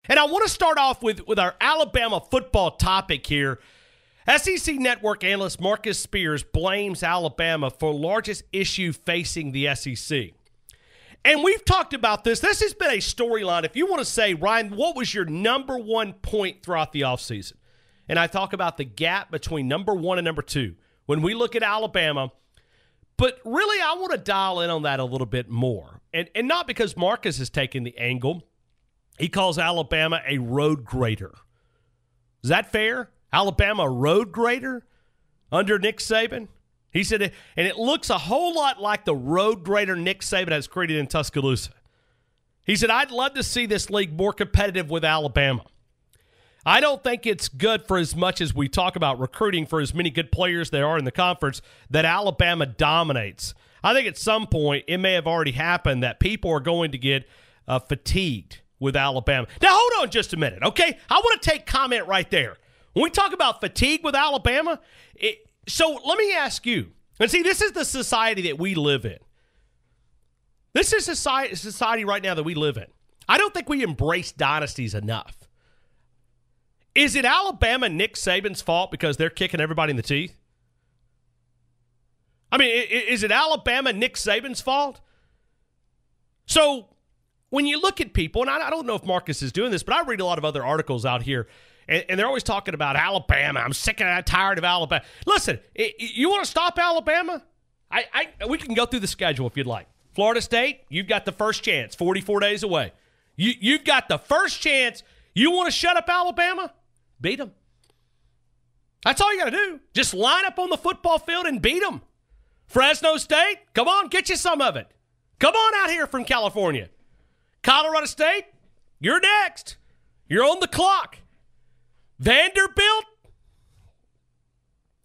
And I want to start off with our Alabama football topic here. SEC Network analyst Marcus Spears blames Alabama for largest issue facing the SEC. And we've talked about this. This has been a storyline. If you want to say, Ryan, what was your number one point throughout the offseason? And I talk about the gap between number one and number two when we look at Alabama. But really, I want to dial in on that a little bit more. And not because Marcus has taken the angle. He calls Alabama a road grader. Is that fair? Alabama a road grader under Nick Saban? He said, and it looks a whole lot like the road grader Nick Saban has created in Tuscaloosa. He said, I'd love to see this league more competitive with Alabama. I don't think it's good for as much as we talk about recruiting for as many good players there are in the conference that Alabama dominates. I think at some point it may have already happened that people are going to get fatigued with Alabama. Now, hold on just a minute, okay? I want to take comment right there. When we talk about fatigue with Alabama, so let me ask you, and see, this is the society that we live in. This is society right now that we live in. I don't think we embrace dynasties enough. Is it Alabama Nick Saban's fault because they're kicking everybody in the teeth? I mean, is it Alabama Nick Saban's fault? So when you look at people, and I don't know if Marcus is doing this, but I read a lot of other articles out here, and they're always talking about Alabama. I'm sick and tired of Alabama. Listen, you want to stop Alabama? We can go through the schedule if you'd like. Florida State, you've got the first chance, 44 days away. You've got the first chance. You want to shut up Alabama? Beat them. That's all you got to do. Just line up on the football field and beat them. Fresno State, come on, get you some of it. Come on out here from California. Colorado State, you're next. You're on the clock. Vanderbilt,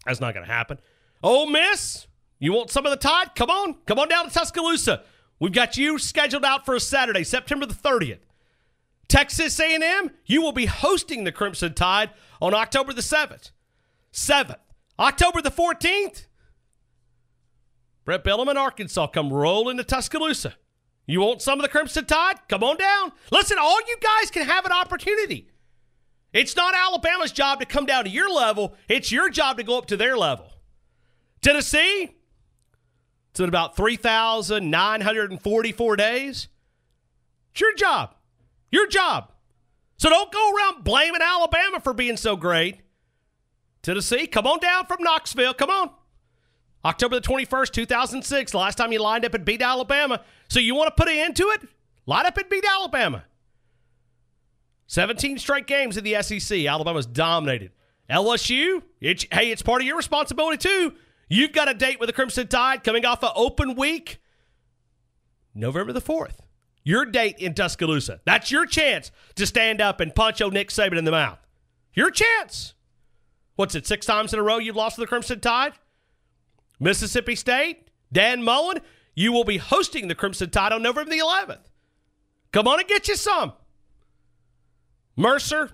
that's not going to happen. Ole Miss, you want some of the Tide? Come on down to Tuscaloosa. We've got you scheduled out for a Saturday, September the 30th. Texas A&M, you will be hosting the Crimson Tide on October the 7th. October the 14th, Brett Bielema, Arkansas, come rolling to Tuscaloosa. You want some of the Crimson Tide? Come on down. Listen, all you guys can have an opportunity. It's not Alabama's job to come down to your level. It's your job to go up to their level. Tennessee, it's in about 3,944 days. It's your job. Your job. So don't go around blaming Alabama for being so great. Tennessee, come on down from Knoxville. Come on. October the 21st, 2006, last time you lined up and beat Alabama. So you want to put an end to it? Line up and beat Alabama. 17 straight games in the SEC. Alabama's dominated. LSU, it's part of your responsibility too. You've got a date with the Crimson Tide coming off an open week. November the 4th. Your date in Tuscaloosa. That's your chance to stand up and punch old Nick Saban in the mouth. Your chance. What's it, 6 times in a row you've lost to the Crimson Tide? Mississippi State, Dan Mullen, you will be hosting the Crimson Tide on November the 11th. Come on and get you some. Mercer,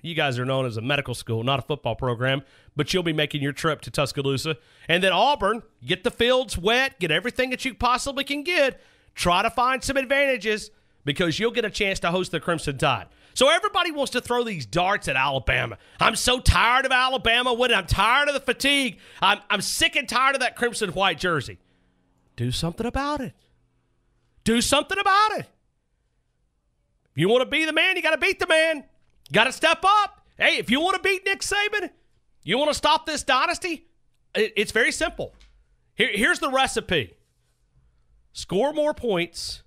you guys are known as a medical school, not a football program, but you'll be making your trip to Tuscaloosa. And then Auburn, get the fields wet, get everything that you possibly can get. Try to find some advantages because you'll get a chance to host the Crimson Tide. So everybody wants to throw these darts at Alabama. I'm so tired of Alabama winning. I'm tired of the fatigue. I'm sick and tired of that crimson white jersey. Do something about it. Do something about it. If you want to be the man, you got to beat the man. You got to step up. Hey, if you want to beat Nick Saban, you want to stop this dynasty, it's very simple. Here's the recipe. Score more points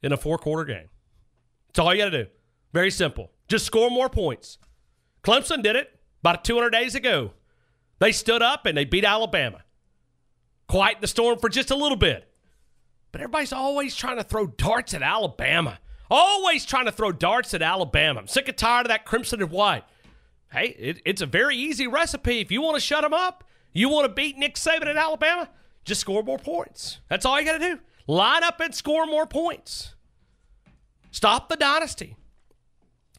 in a 4-quarter game. That's all you got to do. Very simple. Just score more points. Clemson did it about 200 days ago. They stood up and they beat Alabama. Quiet the storm for just a little bit. But everybody's always trying to throw darts at Alabama. Always trying to throw darts at Alabama. I'm sick and tired of that crimson and white. Hey, it's a very easy recipe. If you want to shut them up, you want to beat Nick Saban at Alabama, just score more points. That's all you got to do. Line up and score more points. Stop the dynasty.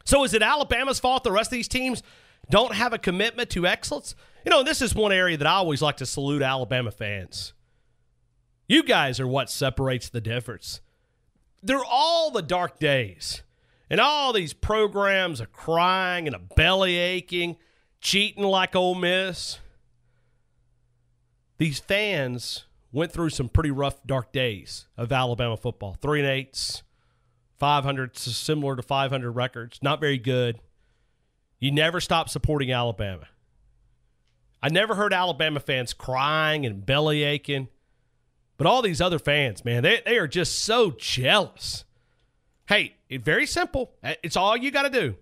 So is it Alabama's fault the rest of these teams don't have a commitment to excellence? You know, this is one area that I always like to salute Alabama fans. You guys are what separates the difference. They're all the dark days. And all these programs are crying and a belly aching, cheating like Ole Miss. These fans went through some pretty rough, dark days of Alabama football. 3-8s, 500, similar to 500 records. Not very good. You never stop supporting Alabama. I never heard Alabama fans crying and belly aching. But all these other fans, man, they are just so jealous. Hey, it's very simple. It's all you got to do.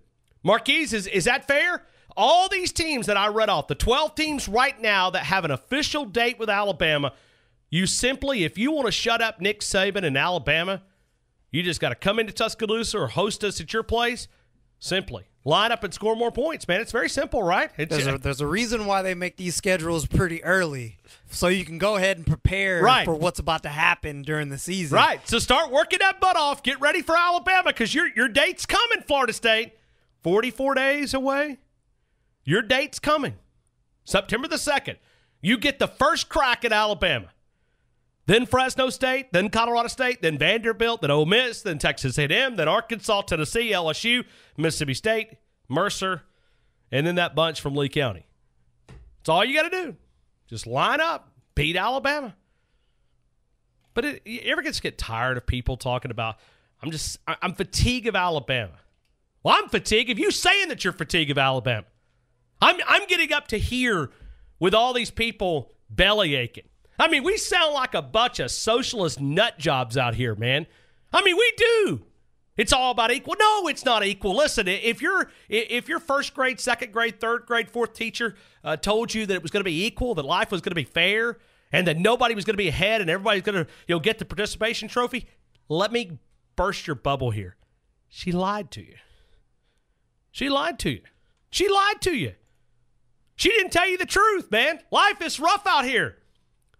Marquise, is that fair? All these teams that I read off, the 12 teams right now that have an official date with Alabama, you simply, if you want to shut up Nick Saban in Alabama, you just got to come into Tuscaloosa or host us at your place. Simply line up and score more points, man. It's very simple, right? There's a reason why they make these schedules pretty early, so you can go ahead and prepare for what's about to happen during the season. Right. So start working that butt off. Get ready for Alabama because your date's coming, Florida State. 44 days away. Your date's coming. September the 2nd. You get the first crack at Alabama. Then Fresno State, then Colorado State, then Vanderbilt, then Ole Miss, then Texas A&M, then Arkansas, Tennessee, LSU, Mississippi State, Mercer, and then that bunch from Lee County. That's all you got to do. Just line up, beat Alabama. But you ever get tired of people talking about, I'm fatigued of Alabama. Well, I'm fatigued of you saying that you're fatigued of Alabama. I'm getting up to here with all these people belly aching. I mean, we sound like a bunch of socialist nut jobs out here, man. I mean, we do. It's all about equal. No, it's not equal. Listen, if your first grade, second grade, third grade, fourth teacher told you that it was going to be equal, that life was going to be fair, and that nobody was going to be ahead and everybody's going to get the participation trophy, let me burst your bubble here. She lied to you. She lied to you. She lied to you. She didn't tell you the truth, man. Life is rough out here.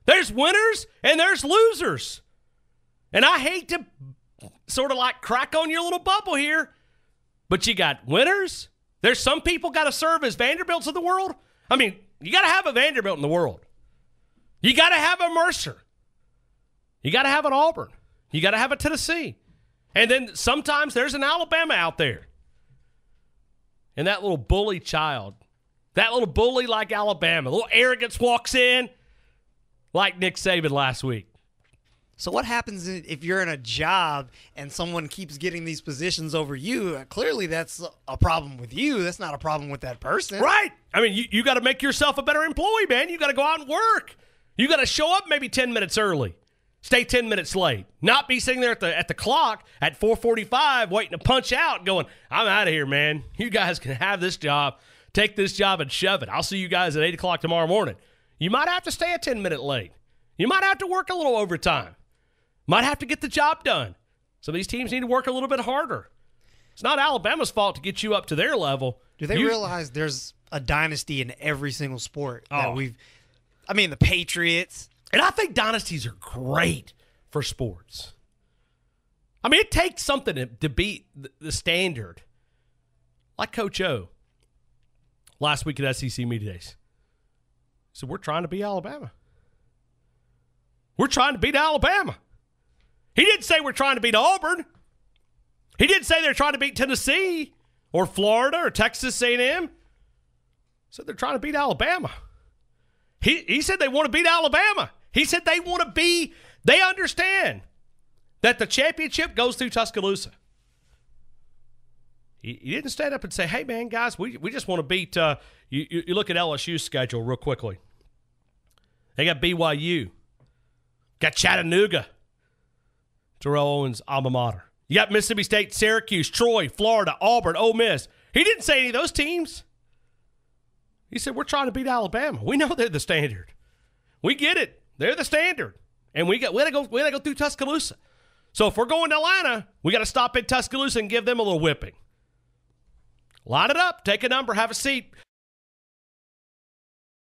There's winners and there's losers. And I hate to sort of like crack on your little bubble here, but you got winners. There's some people got to serve as Vanderbilts of the world. I mean, you got to have a Vanderbilt in the world. You got to have a Mercer. You got to have an Auburn. You got to have a Tennessee. And then sometimes there's an Alabama out there. And that little bully child, that little bully like Alabama, a little arrogance walks in, like Nick Saban last week. So what happens if you're in a job and someone keeps getting these positions over you? Clearly that's a problem with you. That's not a problem with that person. Right. I mean, you got to make yourself a better employee, man. You got to go out and work. You got to show up maybe 10 minutes early. Stay 10 minutes late. Not be sitting there at the clock at 4:45 waiting to punch out going, I'm out of here, man. You guys can have this job. Take this job and shove it. I'll see you guys at 8 o'clock tomorrow morning. You might have to stay a 10-minute late. You might have to work a little overtime. Might have to get the job done. So these teams need to work a little bit harder. It's not Alabama's fault to get you up to their level. Do they realize there's a dynasty in every single sport that the Patriots. And I think dynasties are great for sports. I mean, it takes something to beat the standard. Like Coach O last week at SEC Media Days. So we're trying to beat Alabama. We're trying to beat Alabama. He didn't say we're trying to beat Auburn. He didn't say they're trying to beat Tennessee or Florida or Texas A&M. He said they're trying to beat Alabama. He said they want to beat Alabama. He said they want to be, they understand that the championship goes through Tuscaloosa. He didn't stand up and say, hey, man, guys, we just want to beat, you look at LSU's schedule real quickly. They got BYU. Got Chattanooga. Terrell Owens' alma mater. You got Mississippi State, Syracuse, Troy, Florida, Auburn, Ole Miss. He didn't say any of those teams. He said, we're trying to beat Alabama. We know they're the standard. We get it. They're the standard. And we got to go through Tuscaloosa. So if we're going to Atlanta, we got to stop at Tuscaloosa and give them a little whipping. Line it up. Take a number. Have a seat.